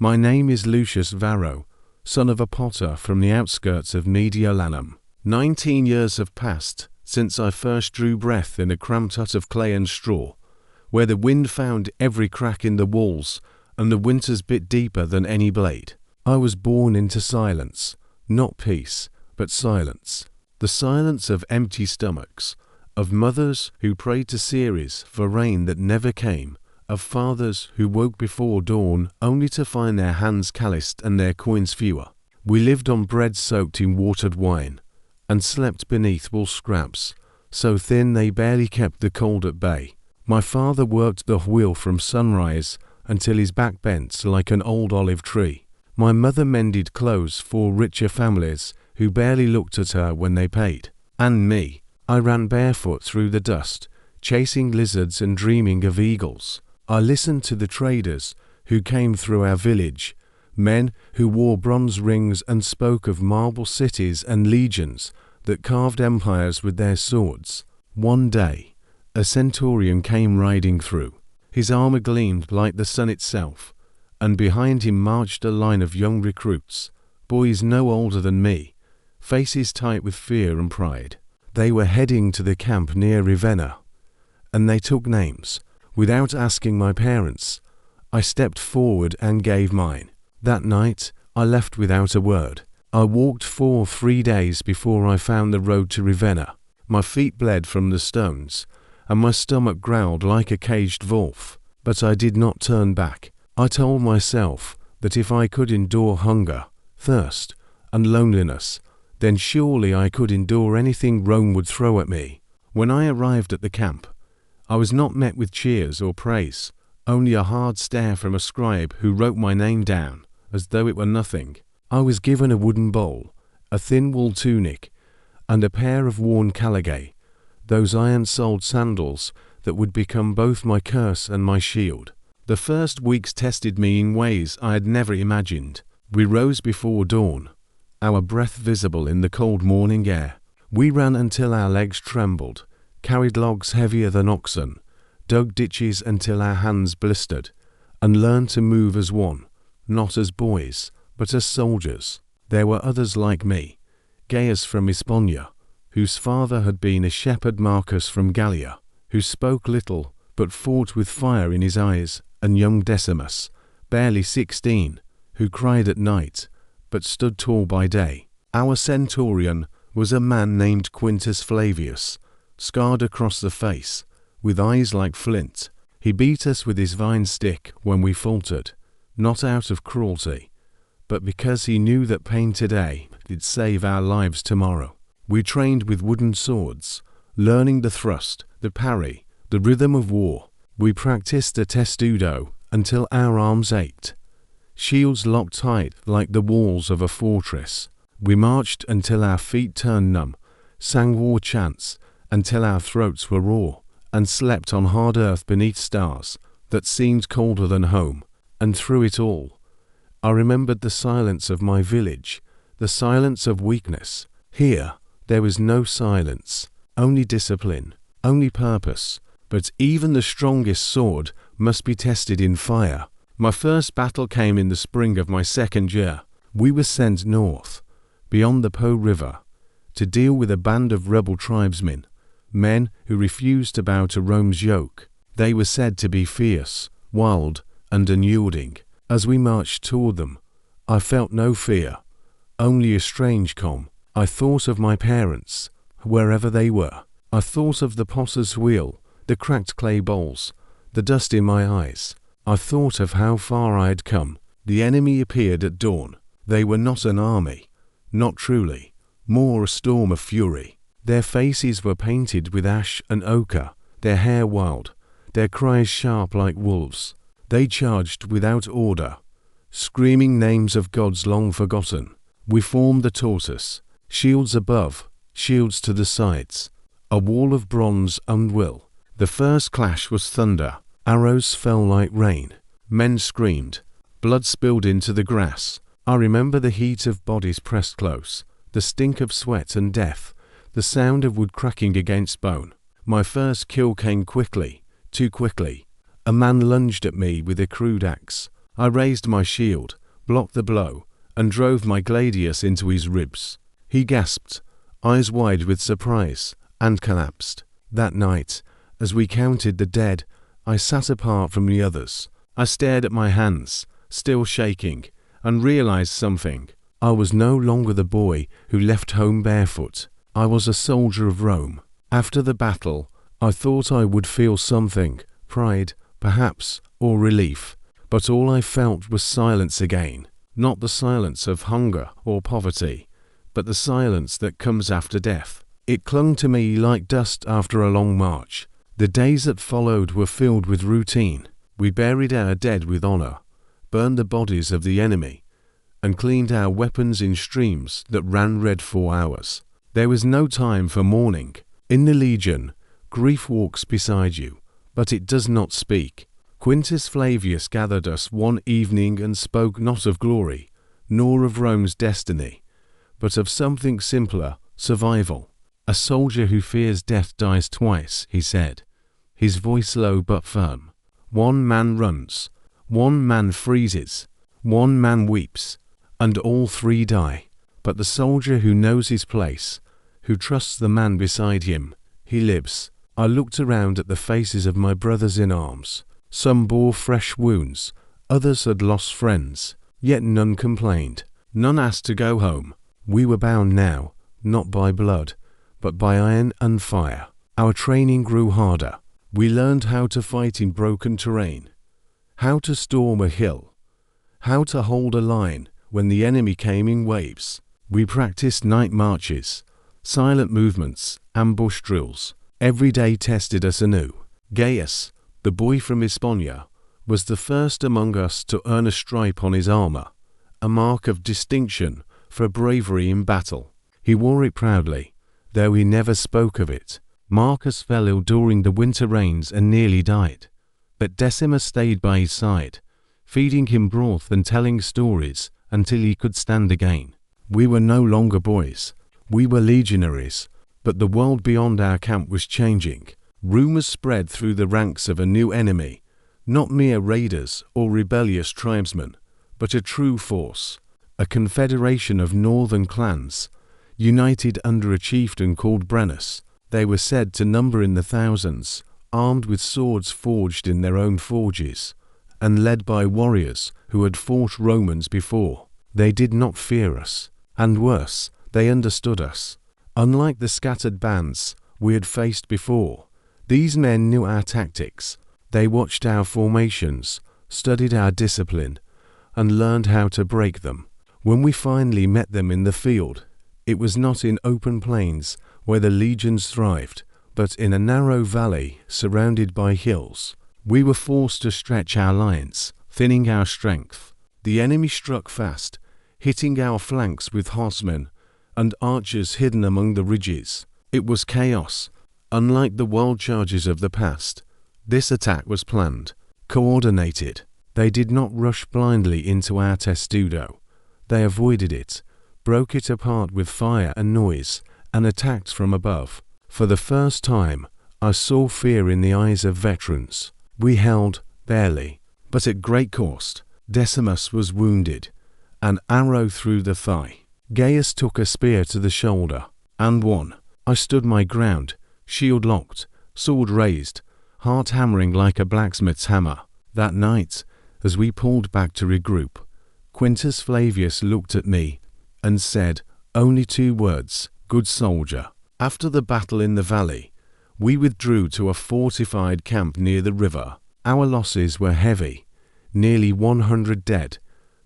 My name is Lucius Varro, son of a potter from the outskirts of Mediolanum. 19 years have passed since I first drew breath in a cramped hut of clay and straw, where the wind found every crack in the walls and the winters bit deeper than any blade. I was born into silence, not peace, but silence. The silence of empty stomachs, of mothers who prayed to Ceres for rain that never came, of fathers who woke before dawn only to find their hands calloused and their coins fewer. We lived on bread soaked in watered wine, and slept beneath wool scraps, so thin they barely kept the cold at bay. My father worked the wheel from sunrise until his back bent like an old olive tree. My mother mended clothes for richer families who barely looked at her when they paid. And me, I ran barefoot through the dust, chasing lizards and dreaming of eagles. I listened to the traders who came through our village, men who wore bronze rings and spoke of marble cities and legions that carved empires with their swords. One day, a centurion came riding through. His armor gleamed like the sun itself, and behind him marched a line of young recruits, boys no older than me, faces tight with fear and pride. They were heading to the camp near Ravenna, and they took names. Without asking my parents, I stepped forward and gave mine. That night, I left without a word. I walked for 3 days before I found the road to Ravenna. My feet bled from the stones, and my stomach growled like a caged wolf. But I did not turn back. I told myself that if I could endure hunger, thirst, and loneliness, then surely I could endure anything Rome would throw at me. When I arrived at the camp, I was not met with cheers or praise, only a hard stare from a scribe who wrote my name down, as though it were nothing. I was given a wooden bowl, a thin wool tunic, and a pair of worn caligae, those iron-soled sandals that would become both my curse and my shield. The first weeks tested me in ways I had never imagined. We rose before dawn, our breath visible in the cold morning air. We ran until our legs trembled, carried logs heavier than oxen, dug ditches until our hands blistered, and learned to move as one, not as boys, but as soldiers. There were others like me, Gaius from Hispania, whose father had been a shepherd, Marcus from Gallia, who spoke little but fought with fire in his eyes, and young Decimus, barely 16, who cried at night but stood tall by day. Our centurion was a man named Quintus Flavius, scarred across the face, with eyes like flint. He beat us with his vine stick when we faltered, not out of cruelty, but because he knew that pain today did save our lives tomorrow. We trained with wooden swords, learning the thrust, the parry, the rhythm of war. We practiced the testudo until our arms ached, shields locked tight like the walls of a fortress. We marched until our feet turned numb, sang war chants until our throats were raw, and slept on hard earth beneath stars that seemed colder than home. And through it all, I remembered the silence of my village, the silence of weakness. Here, there was no silence, only discipline, only purpose. But even the strongest sword must be tested in fire. My first battle came in the spring of my second year. We were sent north, beyond the Po River, to deal with a band of rebel tribesmen, men who refused to bow to Rome's yoke. They were said to be fierce, wild, and unyielding. As we marched toward them, I felt no fear, only a strange calm. I thought of my parents, wherever they were. I thought of the potter's wheel, the cracked clay bowls, the dust in my eyes. I thought of how far I had come. The enemy appeared at dawn. They were not an army, not truly, more a storm of fury. Their faces were painted with ash and ochre, their hair wild, their cries sharp like wolves. They charged without order, screaming names of gods long forgotten. We formed the tortoise, shields above, shields to the sides, a wall of bronze and will. The first clash was thunder. Arrows fell like rain. Men screamed. Blood spilled into the grass. I remember the heat of bodies pressed close, the stink of sweat and death, the sound of wood cracking against bone. My first kill came quickly, too quickly. A man lunged at me with a crude axe. I raised my shield, blocked the blow, and drove my gladius into his ribs. He gasped, eyes wide with surprise, and collapsed. That night, as we counted the dead, I sat apart from the others. I stared at my hands, still shaking, and realized something. I was no longer the boy who left home barefoot. I was a soldier of Rome. After the battle, I thought I would feel something, pride, perhaps, or relief. But all I felt was silence again. Not the silence of hunger or poverty, but the silence that comes after death. It clung to me like dust after a long march. The days that followed were filled with routine. We buried our dead with honor, burned the bodies of the enemy, and cleaned our weapons in streams that ran red for hours. There was no time for mourning. In the Legion, grief walks beside you, but it does not speak. Quintus Flavius gathered us one evening and spoke not of glory, nor of Rome's destiny, but of something simpler, survival. A soldier who fears death dies twice, he said, his voice low but firm. One man runs, one man freezes, one man weeps, and all three die. But the soldier who knows his place, who trusts the man beside him, he lives. I looked around at the faces of my brothers in arms. Some bore fresh wounds, others had lost friends, yet none complained. None asked to go home. We were bound now, not by blood, but by iron and fire. Our training grew harder. We learned how to fight in broken terrain, how to storm a hill, how to hold a line when the enemy came in waves. We practiced night marches, silent movements, ambush drills. Every day tested us anew. Gaius, the boy from Hispania, was the first among us to earn a stripe on his armor, a mark of distinction for bravery in battle. He wore it proudly, though he never spoke of it. Marcus fell ill during the winter rains and nearly died, but Decimus stayed by his side, feeding him broth and telling stories until he could stand again. We were no longer boys. We were legionaries, but the world beyond our camp was changing. Rumors spread through the ranks of a new enemy, not mere raiders or rebellious tribesmen, but a true force, a confederation of northern clans, united under a chieftain called Brennus. They were said to number in the thousands, armed with swords forged in their own forges, and led by warriors who had fought Romans before. They did not fear us, and worse, they understood us. Unlike the scattered bands we had faced before, these men knew our tactics. They watched our formations, studied our discipline, and learned how to break them. When we finally met them in the field, it was not in open plains where the legions thrived, but in a narrow valley surrounded by hills. We were forced to stretch our lines, thinning our strength. The enemy struck fast, hitting our flanks with horsemen and archers hidden among the ridges. It was chaos. Unlike the wild charges of the past, this attack was planned, coordinated. They did not rush blindly into our testudo. They avoided it, broke it apart with fire and noise, and attacked from above. For the first time, I saw fear in the eyes of veterans. We held, barely, but at great cost. Decimus was wounded, an arrow through the thigh. Gaius took a spear to the shoulder, and won. I stood my ground, shield locked, sword raised, heart hammering like a blacksmith's hammer. That night, as we pulled back to regroup, Quintus Flavius looked at me and said only 2 words, "Good soldier." After the battle in the valley, we withdrew to a fortified camp near the river. Our losses were heavy, nearly 100 dead,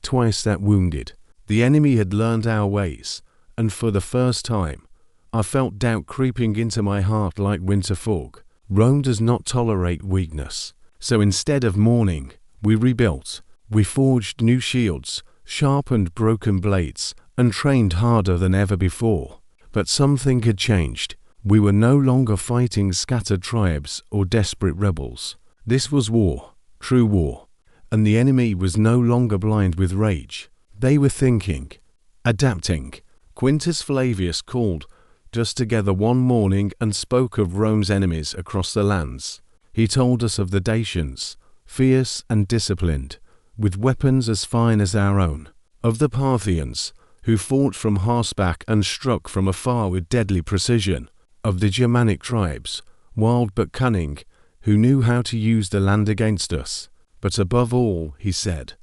twice that wounded. The enemy had learned our ways, and for the first time, I felt doubt creeping into my heart like winter fog. Rome does not tolerate weakness. So instead of mourning, we rebuilt. We forged new shields, sharpened broken blades, and trained harder than ever before. But something had changed. We were no longer fighting scattered tribes or desperate rebels. This was war, true war, and the enemy was no longer blind with rage. They were thinking, adapting. Quintus Flavius called us together one morning and spoke of Rome's enemies across the lands. He told us of the Dacians, fierce and disciplined, with weapons as fine as our own. Of the Parthians, who fought from horseback and struck from afar with deadly precision. Of the Germanic tribes, wild but cunning, who knew how to use the land against us. But above all, he said,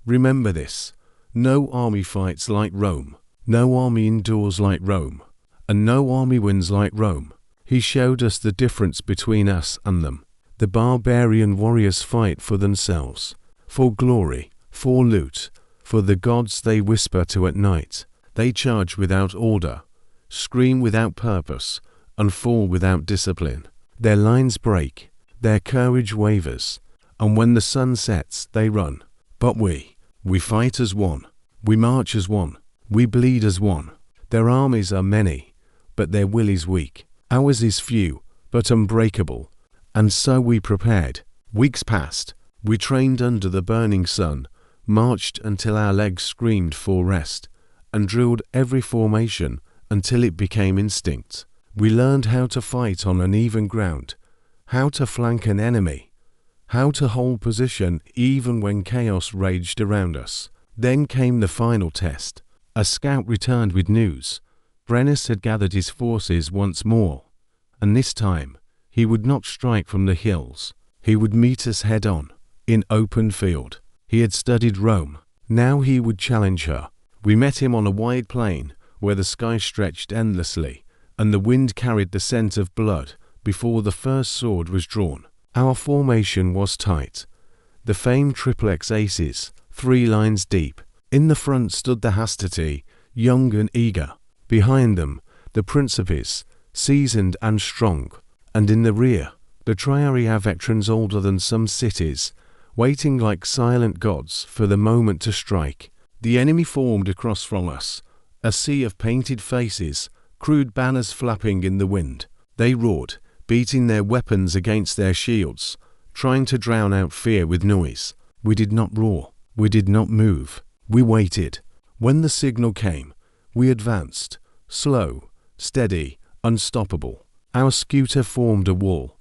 remember this, no army fights like Rome, no army endures like Rome, and no army wins like Rome. He showed us the difference between us and them. The barbarian warriors fight for themselves, for glory, for loot, for the gods they whisper to at night. They charge without order, scream without purpose, and fall without discipline. Their lines break, their courage wavers, and when the sun sets, they run. But we fight as one, we march as one, we bleed as one. Their armies are many, but their will is weak. Ours is few, but unbreakable. And so we prepared. Weeks passed, we trained under the burning sun, marched until our legs screamed for rest, and drilled every formation until it became instinct. We learned how to fight on uneven ground, how to flank an enemy, how to hold position even when chaos raged around us. Then came the final test. A scout returned with news. Brennus had gathered his forces once more, and this time he would not strike from the hills. He would meet us head-on, in open field. He had studied Rome. Now he would challenge her. We met him on a wide plain where the sky stretched endlessly, and the wind carried the scent of blood before the first sword was drawn. Our formation was tight. The famed triplex aces, 3 lines deep. In the front stood the hastati, young and eager. Behind them, the principes, seasoned and strong. And in the rear, the triarii veterans older than some cities, waiting like silent gods for the moment to strike. The enemy formed across from us, a sea of painted faces, crude banners flapping in the wind. They roared, beating their weapons against their shields, trying to drown out fear with noise. We did not roar. We did not move. We waited. When the signal came, we advanced, slow, steady, unstoppable. Our scooter formed a wall.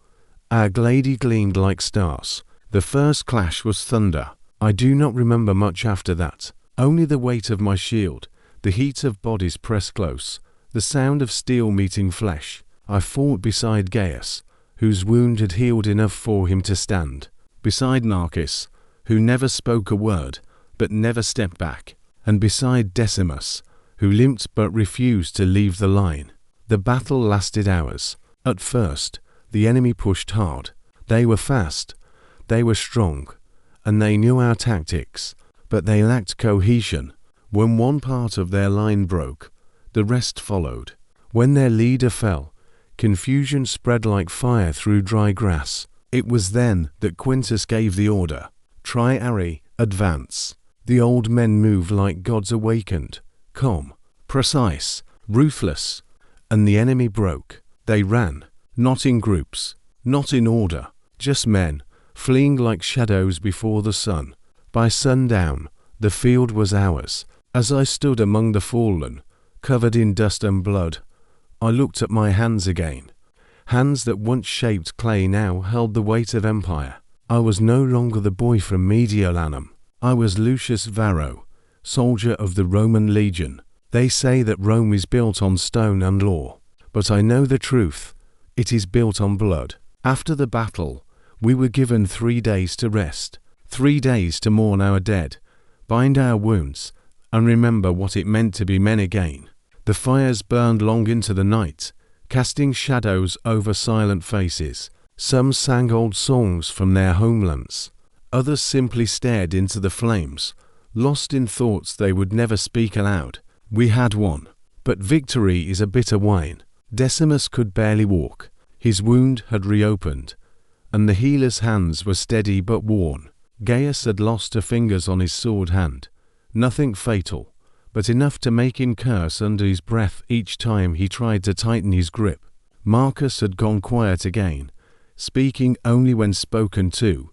Our glady gleamed like stars. The first clash was thunder. I do not remember much after that. Only the weight of my shield, the heat of bodies pressed close, the sound of steel meeting flesh. I fought beside Gaius, whose wound had healed enough for him to stand. Beside Marcus, who never spoke a word, but never stepped back. And beside Decimus, who limped but refused to leave the line. The battle lasted hours. At first, the enemy pushed hard. They were fast, they were strong, and they knew our tactics, but they lacked cohesion. When one part of their line broke, the rest followed. When their leader fell, confusion spread like fire through dry grass. It was then that Quintus gave the order, "Triarii, advance." The old men moved like gods awakened, calm, precise, ruthless, and the enemy broke. They ran, not in groups, not in order, just men, fleeing like shadows before the sun. By sundown, the field was ours. As I stood among the fallen, covered in dust and blood, I looked at my hands again. Hands that once shaped clay now held the weight of empire. I was no longer the boy from Mediolanum. I was Lucius Varro, soldier of the Roman legion. They say that Rome is built on stone and law, but I know the truth. It is built on blood. After the battle, we were given 3 days to rest, 3 days to mourn our dead, bind our wounds, and remember what it meant to be men again. The fires burned long into the night, casting shadows over silent faces. Some sang old songs from their homelands. Others simply stared into the flames, lost in thoughts they would never speak aloud. We had won, but victory is a bitter wine. Decimus could barely walk. His wound had reopened, and the healer's hands were steady but worn. Gaius had lost 2 fingers on his sword hand. Nothing fatal, but enough to make him curse under his breath each time he tried to tighten his grip. Marcus had gone quiet again, speaking only when spoken to,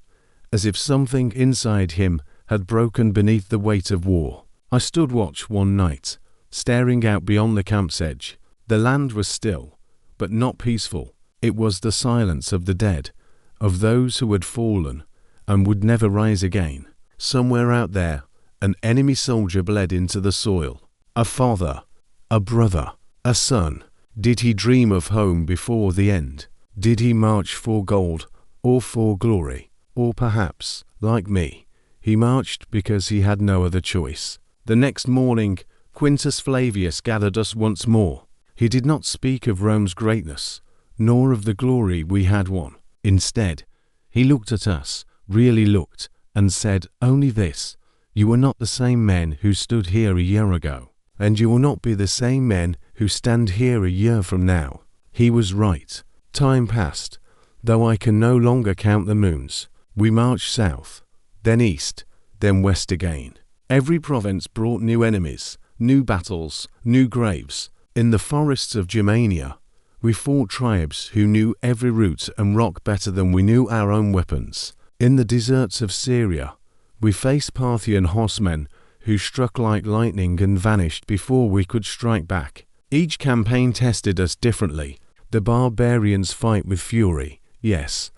as if something inside him had broken beneath the weight of war. I stood watch one night, staring out beyond the camp's edge. The land was still, but not peaceful. It was the silence of the dead, of those who had fallen and would never rise again. Somewhere out there, an enemy soldier bled into the soil. A father, a brother, a son. Did he dream of home before the end? Did he march for gold or for glory? Or perhaps, like me, he marched because he had no other choice. The next morning, Quintus Flavius gathered us once more. He did not speak of Rome's greatness, nor of the glory we had won. Instead, he looked at us, really looked, and said only this: "You are not the same men who stood here a year ago, and you will not be the same men who stand here a year from now." He was right. Time passed, though I can no longer count the moons. We marched south, then east, then west again. Every province brought new enemies, new battles, new graves. In the forests of Germania, we fought tribes who knew every route and rock better than we knew our own weapons. In the deserts of Syria, we faced Parthian horsemen who struck like lightning and vanished before we could strike back. Each campaign tested us differently. The barbarians fight with fury, yes,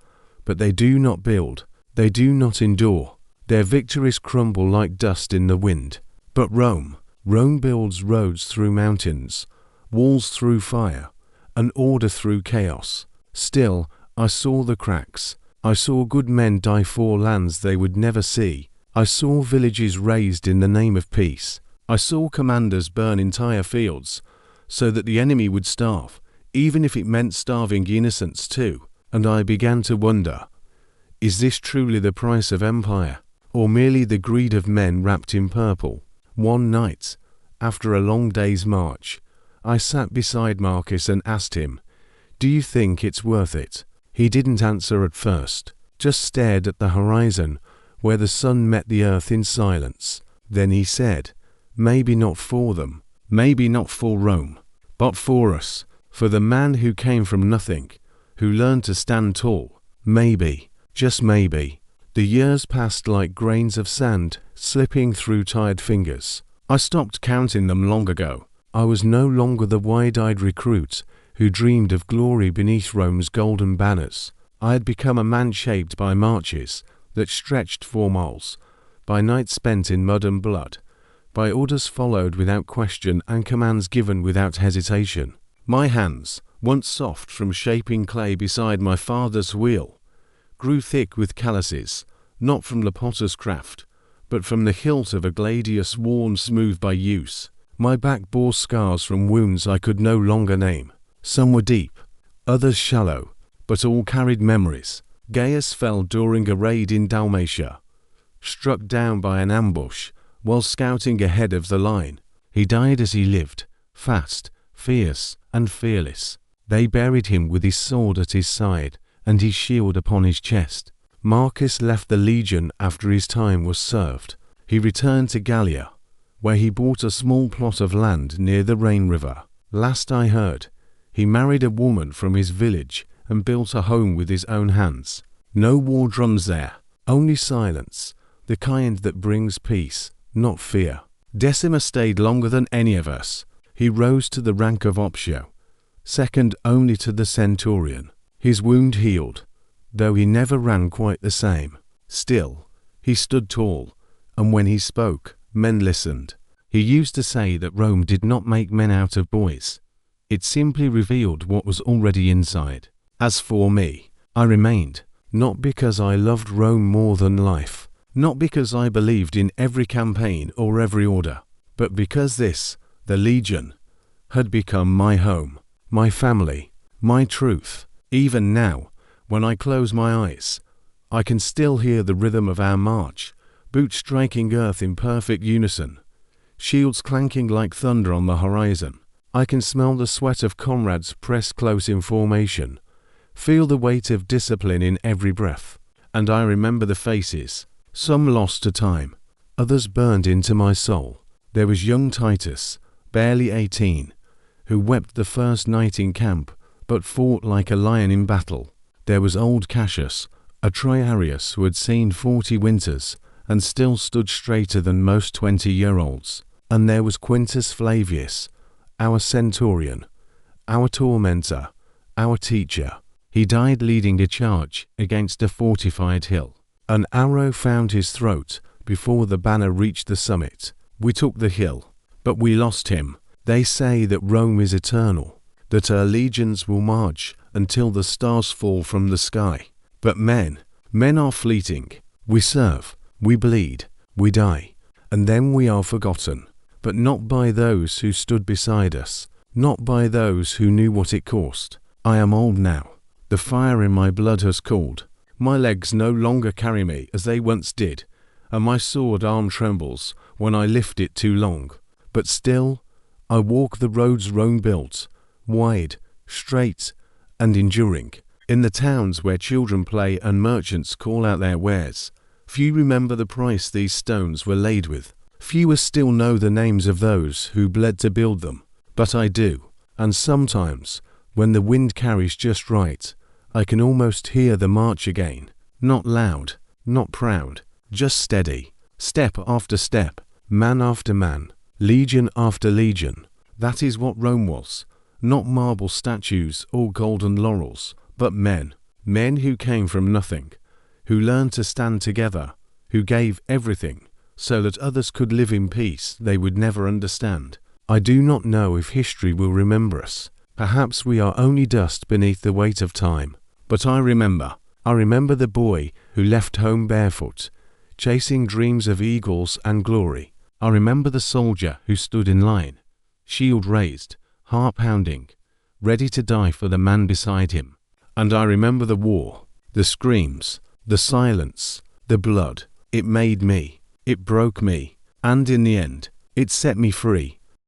but they do not build, they do not endure. Their victories crumble like dust in the wind. But Rome builds roads through mountains, walls through fire, and order through chaos. Still, I saw the cracks. I saw good men die for lands they would never see. I saw villages razed in the name of peace. I saw commanders burn entire fields so that the enemy would starve, even if it meant starving innocents too. And I began to wonder, is this truly the price of empire, or merely the greed of men wrapped in purple? One night, after a long day's march, I sat beside Marcus and asked him, "Do you think it's worth it?" He didn't answer at first, just stared at the horizon where the sun met the earth in silence. Then he said, "Maybe not for them, maybe not for Rome, but for us, for the man who came from nothing, who learned to stand tall. Maybe, just maybe." The years passed like grains of sand slipping through tired fingers. I stopped counting them long ago. I was no longer the wide-eyed recruit who dreamed of glory beneath Rome's golden banners. I had become a man shaped by marches that stretched 4 miles, by nights spent in mud and blood, by orders followed without question and commands given without hesitation. My hands, once soft from shaping clay beside my father's wheel, grew thick with calluses, not from the potter's craft, but from the hilt of a gladius worn smooth by use. My back bore scars from wounds I could no longer name. Some were deep, others shallow, but all carried memories. Gaius fell during a raid in Dalmatia, struck down by an ambush while scouting ahead of the line. He died as he lived, fast, fierce, and fearless. They buried him with his sword at his side and his shield upon his chest. Marcus left the legion after his time was served. He returned to Gallia, where he bought a small plot of land near the Rhine River. Last I heard, he married a woman from his village and built a home with his own hands. No war drums there, only silence, the kind that brings peace, not fear. Decimus stayed longer than any of us. He rose to the rank of optio, second only to the centurion. His wound healed, though he never ran quite the same. Still, he stood tall, and when he spoke, men listened. He used to say that Rome did not make men out of boys. It simply revealed what was already inside. As for me, I remained, not because I loved Rome more than life, not because I believed in every campaign or every order, but because this, the Legion, had become my home, my family, my truth. Even now, when I close my eyes, I can still hear the rhythm of our march, boots striking earth in perfect unison, shields clanking like thunder on the horizon. I can smell the sweat of comrades pressed close in formation, feel the weight of discipline in every breath, and I remember the faces, some lost to time, others burned into my soul. There was young Titus, barely 18, who wept the first night in camp, but fought like a lion in battle. There was old Cassius, a Triarius who had seen 40 winters and still stood straighter than most 20-year-olds. And there was Quintus Flavius, our centurion, our tormentor, our teacher. He died leading a charge against a fortified hill. An arrow found his throat, before the banner reached the summit. We took the hill, but we lost him. They say that Rome is eternal, that her legions will march until the stars fall from the sky. But men are fleeting. We serve, we bleed, we die, and then we are forgotten. But not by those who stood beside us, not by those who knew what it cost. I am old now. The fire in my blood has cooled. My legs no longer carry me as they once did, and my sword arm trembles when I lift it too long. But still, I walk the roads Rome built, wide, straight, and enduring. In the towns where children play and merchants call out their wares, few remember the price these stones were laid with. Fewer still know the names of those who bled to build them. But I do, and sometimes, when the wind carries just right, I can almost hear the march again. Not loud, not proud, just steady, step after step, man after man, legion after legion. That is what Rome was. Not marble statues or golden laurels, but men who came from nothing, who learned to stand together, who gave everything so that others could live in peace they would never understand. I do not know if history will remember us. Perhaps we are only dust beneath the weight of time. But I remember the boy who left home barefoot, chasing dreams of eagles and glory. I remember the soldier who stood in line, shield raised, heart pounding, ready to die for the man beside him. And I remember the war, the screams, the silence, the blood. It made me, it broke me, and in the end, it set me free.